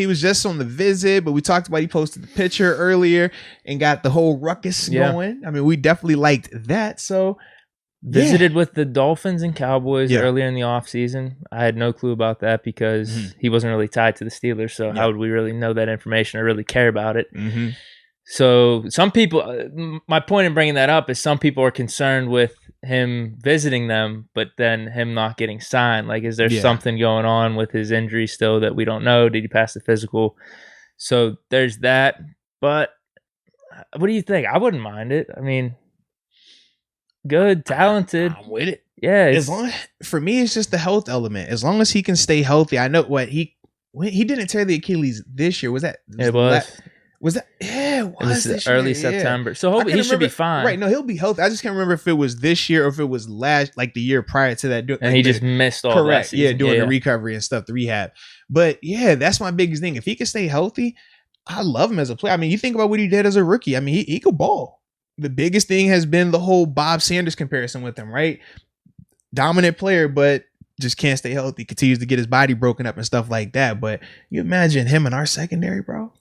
He was just on the visit, but we talked about he posted the picture earlier and got the whole ruckus going. I mean, we definitely liked that. So visited with the Dolphins and Cowboys earlier in the offseason. I had no clue about that because he wasn't really tied to the Steelers. So how would we really know that information or really care about it? So some people, my point in bringing that up is some people are concerned with him visiting them, but then him not getting signed. Like, is there something going on with his injury still that we don't know? Did he pass the physical? So there's that. But what do you think? I wouldn't mind it. I mean, good, talented. I'm with it. Yeah. As long, for me, it's just the health element. As long as he can stay healthy. I know what he didn't tear the Achilles this year. Was that? It was. Was that? Yeah, it was early September. So hopefully he should be fine. Right. No, he'll be healthy. I just can't remember if it was this year or if it was the year prior to that. And he just missed all that season. Yeah, doing the recovery and stuff, the rehab. But yeah, that's my biggest thing. If he can stay healthy, I love him as a player. I mean, you think about what he did as a rookie. I mean, he could ball. The biggest thing has been the whole Bob Sanders comparison with him, right? Dominant player, but just can't stay healthy. Continues to get his body broken up and stuff like that. But you imagine him in our secondary, bro?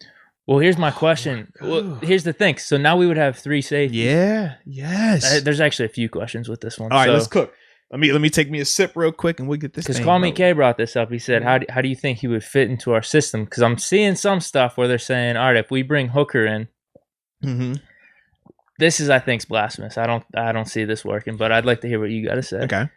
Well, here's my question. Well, here's the thing. So now we would have 3 safeties. Yeah. Yes. There's actually a few questions with this one. All right, let's cook. Let me take me a sip real quick and we'll get this. Because Call Me K brought this up. He said, "How do you think he would fit into our system?" Because I'm seeing some stuff where they're saying, "All right, if we bring Hooker in, this is I think's blasphemous. I don't see this working, but I'd like to hear what you got to say." Okay.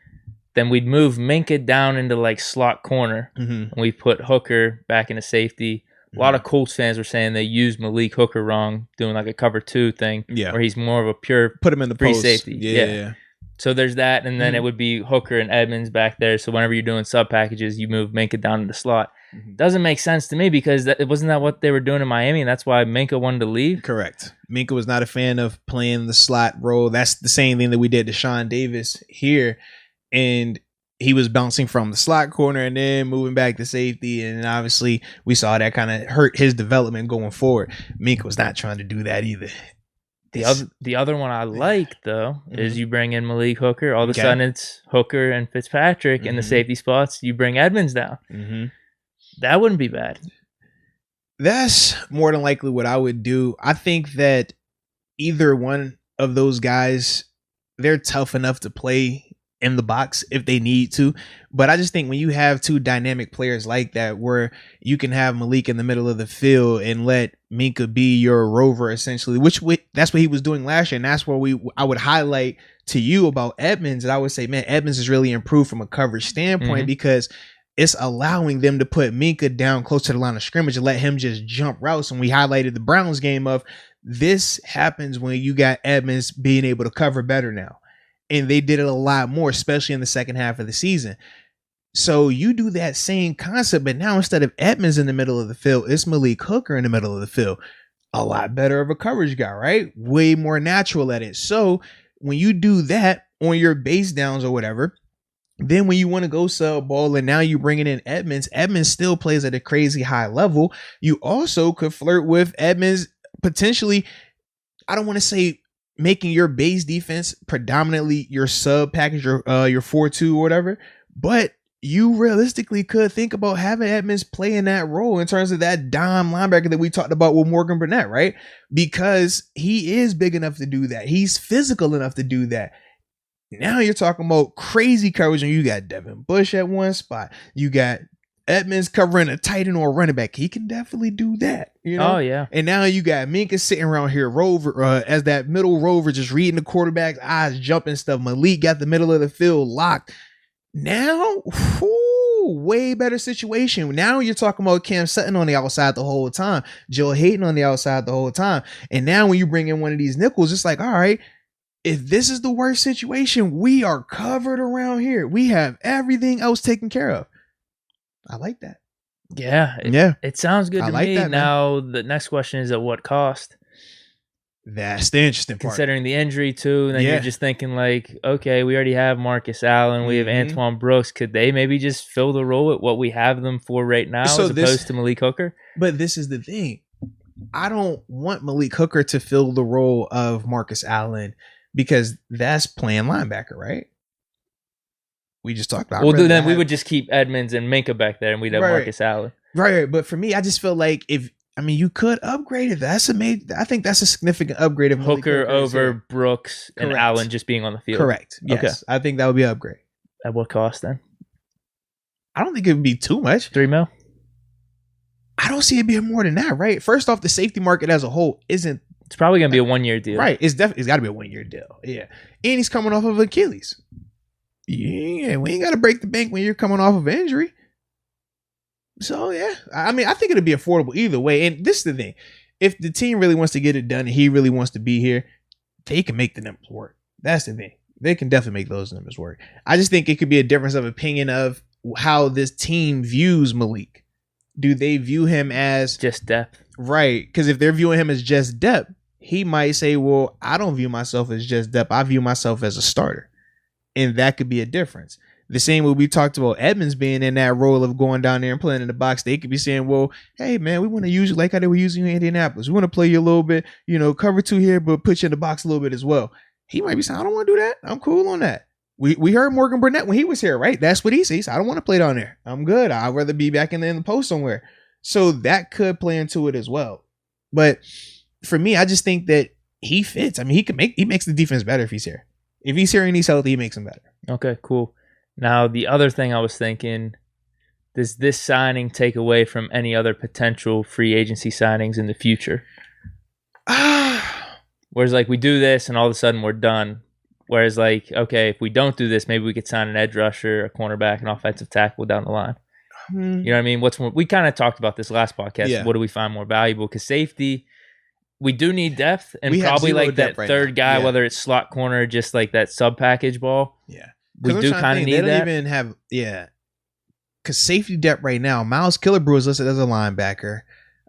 Then we'd move Minka down into like slot corner, and we put Hooker back into safety. A lot of Colts fans were saying they used Malik Hooker wrong, doing like a cover 2 thing, where he's more of a pure put him in the free post. safety. Yeah. So there's that, and then it would be Hooker and Edmonds back there. So whenever you're doing sub packages, you move Minka down to the slot. Doesn't make sense to me because wasn't that what they were doing in Miami, and that's why Minka wanted to leave? Correct. Minka was not a fan of playing the slot role. That's the same thing that we did to Sean Davis here, and he was bouncing from the slot corner and then moving back to safety. And obviously we saw that kind of hurt his development going forward. Minka was not trying to do that either. The other one I like, though, is you bring in Malik Hooker. All of a sudden it's Hooker and Fitzpatrick in the safety spots. You bring Edmonds down. That wouldn't be bad. That's more than likely what I would do. I think that either one of those guys, they're tough enough to play in the box if they need to, but I just think when you have 2 dynamic players like that, where you can have Malik in the middle of the field and let Minka be your rover essentially, that's what he was doing last year, and that's where I would highlight to you about Edmonds, and I would say, man, Edmonds has really improved from a coverage standpoint because it's allowing them to put Minka down close to the line of scrimmage and let him just jump routes. And we highlighted the Browns game of this happens when you got Edmonds being able to cover better now. And they did it a lot more, especially in the second half of the season. So you do that same concept, but now instead of Edmonds in the middle of the field, it's Malik Hooker in the middle of the field. A lot better of a coverage guy, right? Way more natural at it. So when you do that on your base downs or whatever, then when you want to go sub ball and now you bringing in Edmonds still plays at a crazy high level. You also could flirt with Edmonds potentially. I don't want to say making your base defense predominantly your sub package, your 4-2 or whatever, but you realistically could think about having Edmonds play in that role in terms of that dime linebacker that we talked about with Morgan Burnett, right? Because he is big enough to do that. He's physical enough to do that. Now you're talking about crazy coverage, and you got Devin Bush at one spot. You got Edmonds covering a tight end or a running back. He can definitely do that, you know? Oh, yeah. And now you got Minka sitting around here, rover, as that middle rover, just reading the quarterback's eyes, jumping stuff. Malik got the middle of the field locked. Now, way better situation. Now you're talking about Cam Sutton on the outside the whole time, Joe Hayden on the outside the whole time. And now when you bring in one of these nickels, it's like, all right, if this is the worst situation, we are covered around here. We have everything else taken care of. I like that. Yeah. It sounds good to me. Now, the next question is at what cost? That's the interesting part. Considering the injury, too. And then you're just thinking, like, okay, we already have Marcus Allen. We have Antoine Brooks. Could they maybe just fill the role at what we have them for right now as opposed to Malik Hooker? But this is the thing. I don't want Malik Hooker to fill the role of Marcus Allen because that's playing linebacker, right? We just talked about. Well, then we would just keep Edmonds and Minka back there, and we'd have Marcus Allen. Right. But for me, I just feel like you could upgrade it. I think that's a significant upgrade of Hooker over Brooks and Allen just being on the field. Correct. Yes. Okay. I think that would be an upgrade. At what cost then? I don't think it would be too much. $3 million? I don't see it being more than that, right? First off, the safety market as a whole isn't. It's probably going to be a 1 year deal. Right. It's got to be a 1 year deal. Yeah. And he's coming off of Achilles. Yeah. We ain't got to break the bank when you're coming off of an injury. So, yeah. I think it'll be affordable either way. And this is the thing. If the team really wants to get it done and he really wants to be here, they can make the numbers work. That's the thing. They can definitely make those numbers work. I just think it could be a difference of opinion of how this team views Malik. Do they view him as just depth? Right. Because if they're viewing him as just depth, he might say, well, I don't view myself as just depth. I view myself as a starter. And that could be a difference. The same way we talked about Edmonds being in that role of going down there and playing in the box. They could be saying, well, hey, man, we want to use you like how they were using you in Indianapolis. We want to play you a little bit, cover 2 here, but put you in the box a little bit as well. He might be saying, I don't want to do that. I'm cool on that. We heard Morgan Burnett when he was here, right? That's what he says. I don't want to play down there. I'm good. I'd rather be back in the post somewhere. So that could play into it as well. But for me, I just think that he fits. He makes the defense better if he's here. If he's here and he's healthy, he makes him better. Okay, cool. Now, the other thing I was thinking, does this signing take away from any other potential free agency signings in the future? Whereas, we do this and all of a sudden we're done. Whereas, okay, if we don't do this, maybe we could sign an edge rusher, a cornerback, an offensive tackle down the line. You know what I mean? What's more? We kind of talked about this last podcast. Yeah. What do we find more valuable? Because safety, we do need depth, and probably that third guy, whether it's slot corner, or just that sub package ball. Yeah, we do kind of need that. They don't even have because safety depth right now. Miles Killebrew is listed as a linebacker.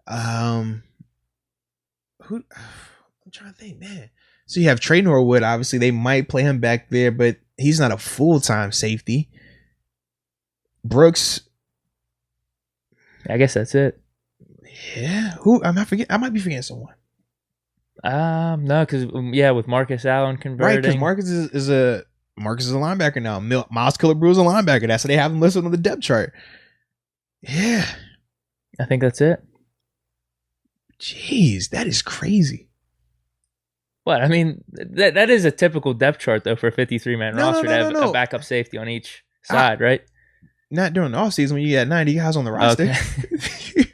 I'm trying to think, man. So you have Trey Norwood. Obviously, they might play him back there, but he's not a full-time safety. Brooks. I guess that's it. Yeah. Who? I might be forgetting someone. No, because with Marcus Allen converting. Right, because Marcus is a linebacker now. Miles Killebrew is a linebacker. That's what they have him listed on the depth chart. Yeah. I think that's it. Jeez, that is crazy. What? That is a typical depth chart, though, for a 53-man roster to have a backup safety on each side, right? Not during the offseason when you got 90 guys on the roster. Okay.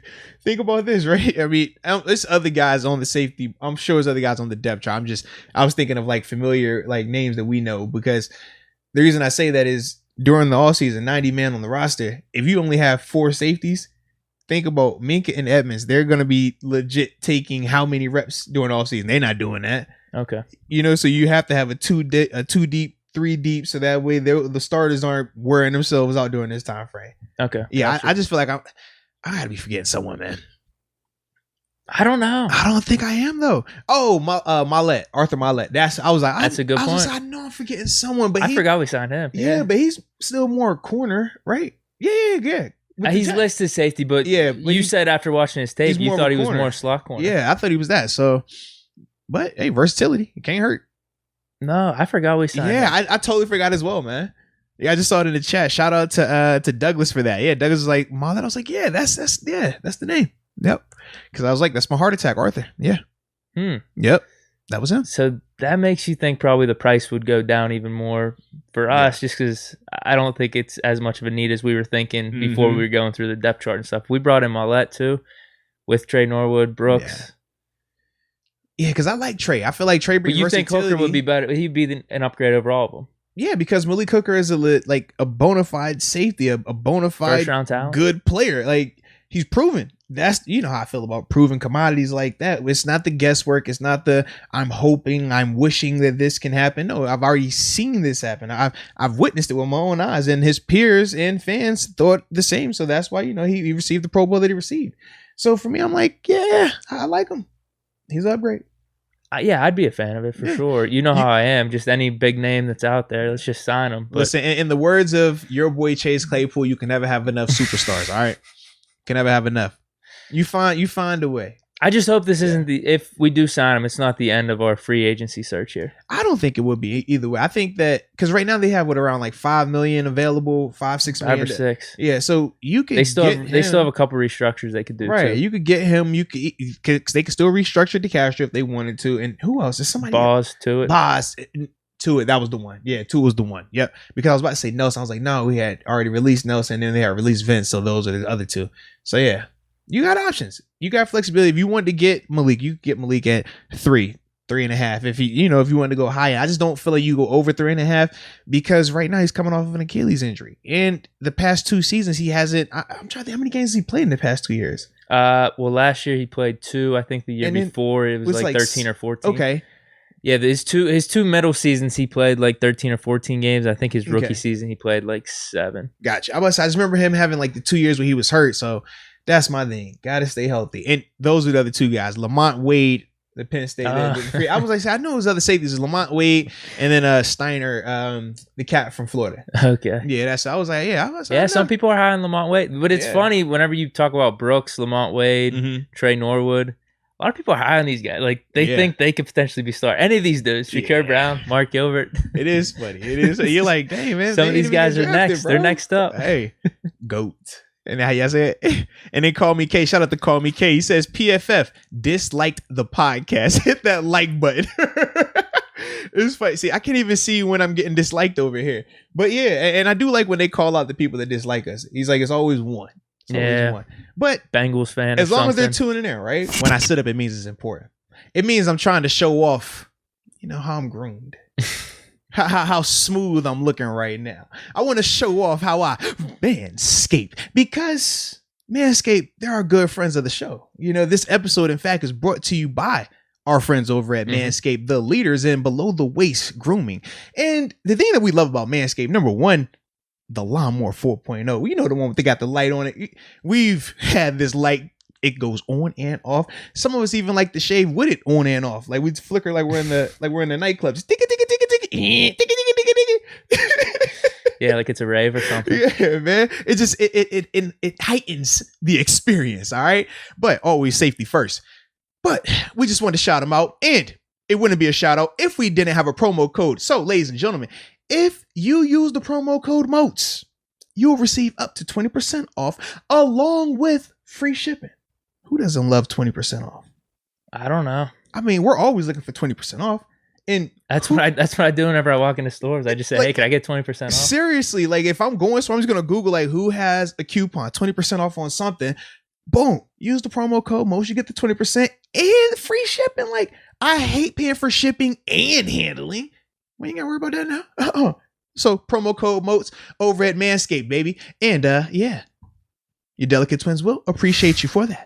Think about this, right? There's other guys on the safety. I'm sure there's other guys on the depth chart. I was thinking of familiar names that we know, because the reason I say that is during the offseason, 90 man on the roster. If you only have 4 safeties, think about Minka and Edmonds. They're going to be legit taking how many reps during the offseason? They're not doing that. Okay. So you have to have a 2 deep, 3 deep, so that way the starters aren't wearing themselves out during this time frame. Okay. Yeah, I just feel like I gotta be forgetting someone, man. I don't know. I don't think I am though. Oh, Arthur Milet. That's a good point. I know I'm forgetting someone, but I forgot we signed him. Yeah, but he's still more corner, right? Yeah. He's listed safety, but you said after watching his tape, you thought he was more slot corner. Yeah, I thought he was that. So, but hey, versatility, it can't hurt. No, I forgot we signed him. I totally forgot as well, man. Yeah, I just saw it in the chat. Shout out to Douglas for that. Yeah, Douglas was like, Marlon. I was like, yeah, that's the name. Yep. Because I was like, that's my heart attack, Arthur. Yeah. Yep. That was him. So that makes you think probably the price would go down even more for us, just because I don't think it's as much of a need as we were thinking before we were going through the depth chart and stuff. We brought in Milet too, with Trey Norwood, Brooks. Yeah, because I like Trey. I feel like Trey brings versatility. But you think Hooker would be better? He'd be an upgrade over all of them. Yeah, because Malik Hooker is a bona fide safety, a bona fide first-round talent, good player. He's proven. That's how I feel about proven commodities like that. It's not the guesswork. It's not the I'm hoping, I'm wishing that this can happen. No, I've already seen this happen. I've witnessed it with my own eyes, and his peers and fans thought the same. So that's why he received the Pro Bowl that he received. So for me, I'm like, yeah, I like him. He's an upgrade. Yeah, I'd be a fan of it for sure. You know how I am. Just any big name that's out there, let's just sign them. Listen, in the words of your boy Chase Claypool, you can never have enough superstars. All right, can never have enough. You find a way. I just hope this isn't if we do sign him, it's not the end of our free agency search here. I don't think it would be either way. I think that because right now they have around like 5 million available, 5-6 million. 5 or 6. Yeah, so you can. They still have a couple restructures they could do. Right, too. you could get him. You could because they could still restructure DeCastro if they wanted to. And who else? Is somebody? Boz to it. That was the one. Yeah, Tua was the one. Yep. Because I was about to say Nelson. I was like, no, we had already released Nelson, and then they had released Vince. So those are the other two. So yeah. You got options. You got flexibility. If you want to get Malik, you get Malik at 3.5. If you want to go higher, I just don't feel like you go over 3.5 because right now he's coming off of an Achilles injury, and the past 2 seasons he hasn't. I'm trying to think how many games he played in the past 2 years. Well, last year he played 2. I think the year before it was like 13 or 14. Okay. Yeah, his two middle seasons he played like 13 or 14 games. I think his rookie season he played like 7. Gotcha. I just remember him having like the 2 years where he was hurt. So. That's my thing. Got to stay healthy. And those are the other 2 guys. Lamont Wade, the Penn State. I was like, I know his other safeties is Lamont Wade and then Steiner, the cat from Florida. Okay. Yeah, I was like, some people are high on Lamont Wade. But it's funny whenever you talk about Brooks, Lamont Wade, Trey Norwood. A lot of people are high on these guys. Like, they think they could potentially be stars. Any of these dudes. Shakur Brown, Mark Gilbert. It is funny. It is. You're like, dang, man. Some of these guys are next. Bro. They're next up. Hey, GOAT. And how y'all say it? And then Call Me K. Shout out to Call Me K. He says, PFF disliked the podcast. Hit that like button. It's funny. See, I can't even see when I'm getting disliked over here. But yeah, and I do like when they call out the people that dislike us. He's like, it's always one. Always one. But Bengals fan. As long as they're tuning in, right? When I sit up, it means it's important. It means I'm trying to show off, how I'm groomed. How smooth I'm looking right now. I want to show off how I manscape because Manscaped, they're our good friends of the show. This episode, in fact, is brought to you by our friends over at Manscaped, the leaders in below the waist grooming. And the thing that we love about Manscaped, number one, the Lawnmower 4.0. The one they got the light on it. We've had this light. It goes on and off. Some of us even like to shave with it on and off. Like we flicker like we're in the nightclubs. Yeah, like it's a rave or something. Yeah, man. It just it heightens the experience. All right, but always safety first. But we just wanted to shout them out, and it wouldn't be a shout out if we didn't have a promo code. So, ladies and gentlemen, if you use the promo code MOATS, you'll receive up to 20% off along with free shipping. Who doesn't love 20% off? I don't know. I mean, we're always looking for 20% off. And that's what I do whenever I walk into stores. I just say, hey, can I get 20% off? Seriously, like if I'm going, so I'm just going to Google like who has a coupon, 20% off on something. Boom. Use the promo code MOATS. You get the 20% and free shipping. Like, I hate paying for shipping and handling. We ain't got to worry about that now. So promo code MOATS over at Manscaped, baby. And yeah, your delicate twins will appreciate you for that.